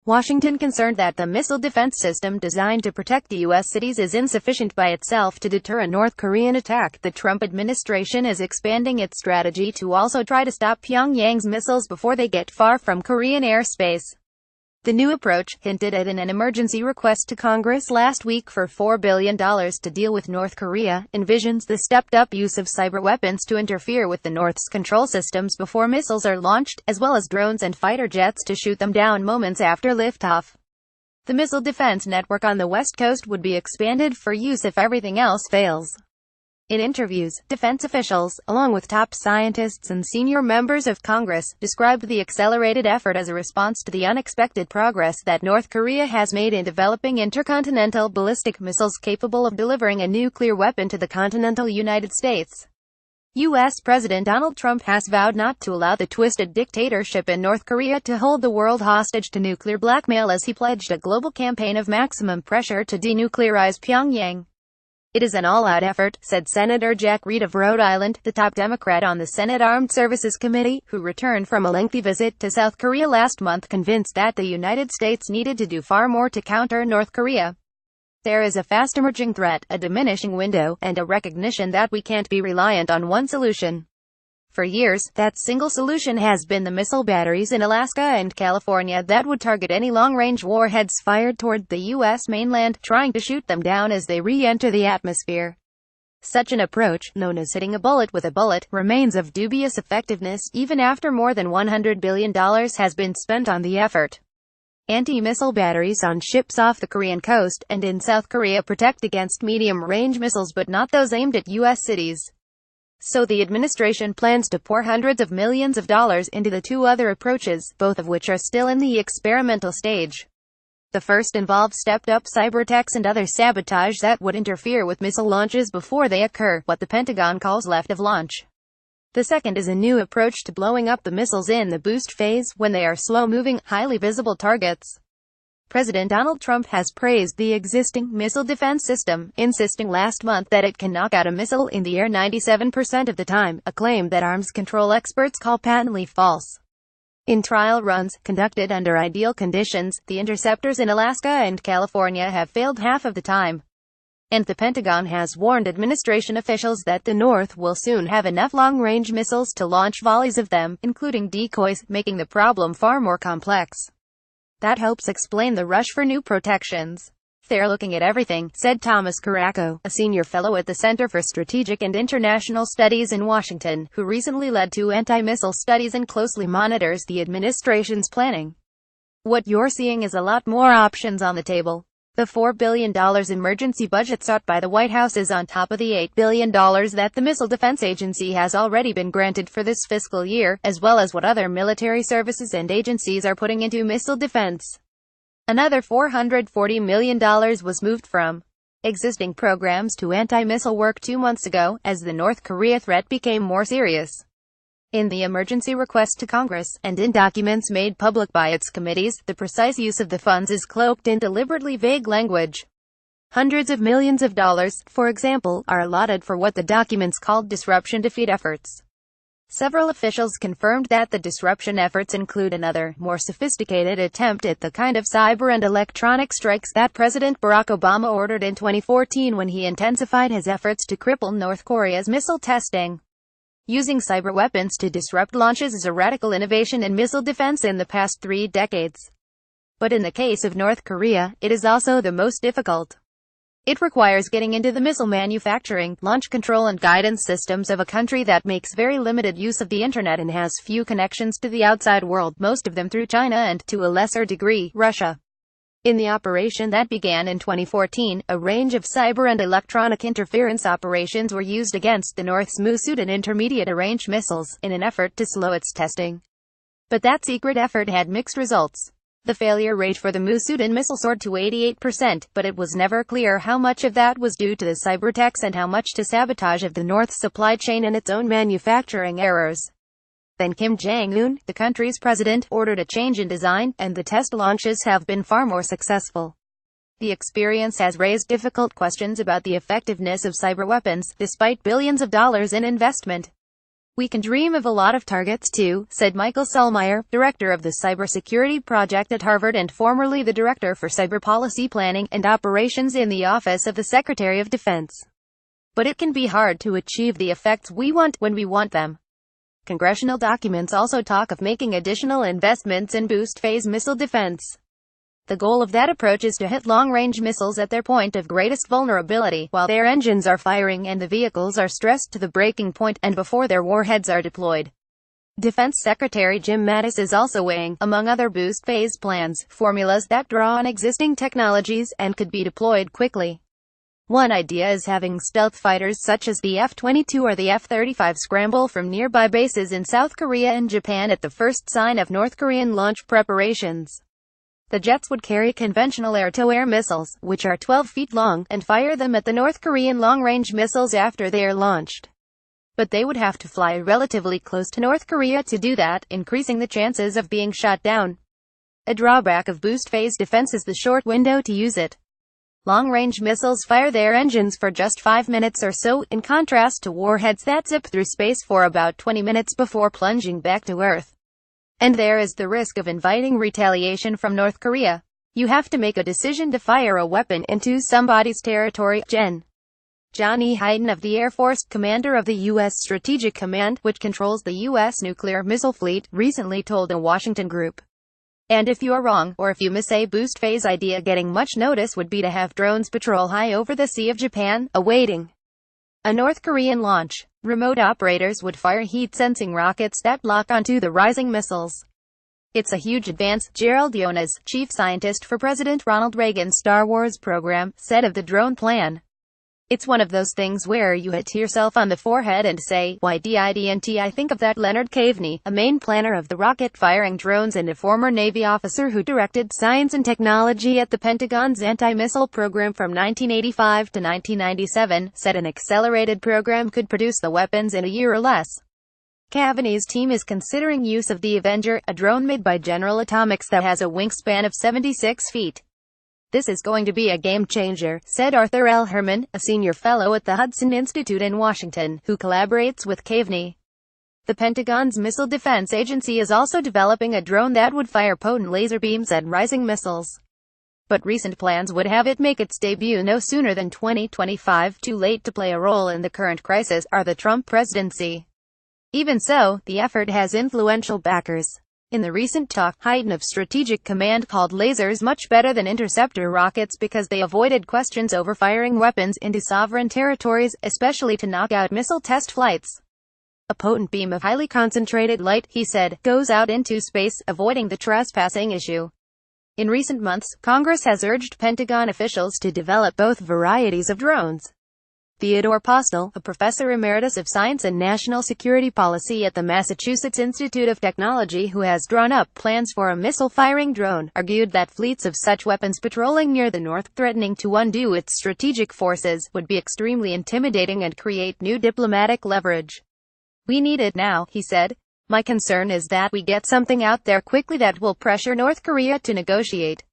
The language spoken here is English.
Washington concerned that the missile defense system designed to protect U.S. cities is insufficient by itself to deter a North Korean attack. The Trump administration is expanding its strategy to also try to stop Pyongyang's missiles before they get far from Korean airspace. The new approach, hinted at in an emergency request to Congress last week for $4 billion to deal with North Korea, envisions the stepped-up use of cyberweapons to interfere with the North's control systems before missiles are launched, as well as drones and fighter jets to shoot them down moments after liftoff. The missile defense network on the West Coast would be expanded for use if everything else fails. In interviews, defense officials, along with top scientists and senior members of Congress, described the accelerated effort as a response to the unexpected progress that North Korea has made in developing intercontinental ballistic missiles capable of delivering a nuclear weapon to the continental United States. U.S. President Donald Trump has vowed not to allow the twisted dictatorship in North Korea to hold the world hostage to nuclear blackmail as he pledged a global campaign of maximum pressure to denuclearize Pyongyang. "It is an all-out effort," said Senator Jack Reed of Rhode Island, the top Democrat on the Senate Armed Services Committee, who returned from a lengthy visit to South Korea last month, convinced that the United States needed to do far more to counter North Korea. "There is a fast-emerging threat, a diminishing window, and a recognition that we can't be reliant on one solution. For years, that single solution has been the missile batteries in Alaska and California that would target any long-range warheads fired toward the U.S. mainland, trying to shoot them down as they re-enter the atmosphere. Such an approach, known as hitting a bullet with a bullet, remains of dubious effectiveness, even after more than $100 billion has been spent on the effort. Anti-missile batteries on ships off the Korean coast and in South Korea protect against medium-range missiles but not those aimed at U.S. cities. So the administration plans to pour hundreds of millions of dollars into the two other approaches, both of which are still in the experimental stage. The first involves stepped-up cyberattacks and other sabotage that would interfere with missile launches before they occur, what the Pentagon calls left of launch. The second is a new approach to blowing up the missiles in the boost phase, when they are slow-moving, highly visible targets. President Donald Trump has praised the existing missile defense system, insisting last month that it can knock out a missile in the air 97% of the time, a claim that arms control experts call patently false. In trial runs, conducted under ideal conditions, the interceptors in Alaska and California have failed half of the time. And the Pentagon has warned administration officials that the North will soon have enough long-range missiles to launch volleys of them, including decoys, making the problem far more complex. That helps explain the rush for new protections. "They're looking at everything," said Thomas Caracco, a senior fellow at the Center for Strategic and International Studies in Washington, who recently led two anti-missile studies and closely monitors the administration's planning. "What you're seeing is a lot more options on the table. The $4 billion emergency budget sought by the White House is on top of the $8 billion that the Missile Defense Agency has already been granted for this fiscal year, as well as what other military services and agencies are putting into missile defense. Another $440 million was moved from existing programs to anti-missile work 2 months ago, as the North Korea threat became more serious." In the emergency request to Congress, and in documents made public by its committees, the precise use of the funds is cloaked in deliberately vague language. Hundreds of millions of dollars, for example, are allotted for what the documents called disruption defeat efforts. Several officials confirmed that the disruption efforts include another, more sophisticated attempt at the kind of cyber and electronic strikes that President Barack Obama ordered in 2014 when he intensified his efforts to cripple North Korea's missile testing. Using cyberweapons to disrupt launches is a radical innovation in missile defense in the past 3 decades. But in the case of North Korea, it is also the most difficult. It requires getting into the missile manufacturing, launch control and guidance systems of a country that makes very limited use of the internet and has few connections to the outside world, most of them through China and, to a lesser degree, Russia. In the operation that began in 2014, a range of cyber and electronic interference operations were used against the North's Musudan intermediate-range missiles, in an effort to slow its testing. But that secret effort had mixed results. The failure rate for the Musudan missile soared to 88%, but it was never clear how much of that was due to the cyberattacks and how much to sabotage of the North's supply chain and its own manufacturing errors. Then Kim Jong-un, the country's president, ordered a change in design, and the test launches have been far more successful. The experience has raised difficult questions about the effectiveness of cyberweapons, despite billions of dollars in investment. We can dream of a lot of targets too, said Michael Sulmeyer, director of the cybersecurity project at Harvard and formerly the director for cyber policy planning and operations in the Office of the Secretary of Defense. But it can be hard to achieve the effects we want when we want them. Congressional documents also talk of making additional investments in boost phase missile defense. The goal of that approach is to hit long-range missiles at their point of greatest vulnerability, while their engines are firing and the vehicles are stressed to the breaking point, and before their warheads are deployed. Defense Secretary Jim Mattis is also weighing, among other boost phase plans, formulas that draw on existing technologies and could be deployed quickly. One idea is having stealth fighters such as the F-22 or the F-35 scramble from nearby bases in South Korea and Japan at the first sign of North Korean launch preparations. The jets would carry conventional air-to-air missiles, which are 12 feet long, and fire them at the North Korean long-range missiles after they are launched. But they would have to fly relatively close to North Korea to do that, increasing the chances of being shot down. A drawback of boost phase defense is the short window to use it. Long-range missiles fire their engines for just 5 minutes or so, in contrast to warheads that zip through space for about 20 minutes before plunging back to Earth. And there is the risk of inviting retaliation from North Korea. You have to make a decision to fire a weapon into somebody's territory. John E. Hayden of the Air Force, commander of the U.S. Strategic Command, which controls the U.S. nuclear missile fleet, recently told a Washington group. And if you're wrong, or if you miss a boost phase idea, getting much notice would be to have drones patrol high over the Sea of Japan, awaiting a North Korean launch. Remote operators would fire heat-sensing rockets that lock onto the rising missiles. It's a huge advance, Gerald Jonas, chief scientist for President Ronald Reagan's Star Wars program, said of the drone plan. It's one of those things where you hit yourself on the forehead and say, why didn't I think of that? Leonard Caveney, a main planner of the rocket-firing drones and a former Navy officer who directed science and technology at the Pentagon's anti-missile program from 1985 to 1997, said an accelerated program could produce the weapons in a year or less. Caveney's team is considering use of the Avenger, a drone made by General Atomics that has a wingspan of 76 feet. This is going to be a game-changer, said Arthur L. Herman, a senior fellow at the Hudson Institute in Washington, who collaborates with Caveney. The Pentagon's Missile Defense Agency is also developing a drone that would fire potent laser beams at rising missiles. But recent plans would have it make its debut no sooner than 2025. Too late to play a role in the current crisis, are the Trump presidency. Even so, the effort has influential backers. In the recent talk, Hayden of Strategic Command called lasers much better than interceptor rockets because they avoided questions over firing weapons into sovereign territories, especially to knock out missile test flights. A potent beam of highly concentrated light, he said, goes out into space, avoiding the trespassing issue. In recent months, Congress has urged Pentagon officials to develop both varieties of drones. Theodore Postel, a professor emeritus of science and national security policy at the Massachusetts Institute of Technology who has drawn up plans for a missile-firing drone, argued that fleets of such weapons patrolling near the north, threatening to undo its strategic forces, would be extremely intimidating and create new diplomatic leverage. We need it now, he said. My concern is that we get something out there quickly that will pressure North Korea to negotiate.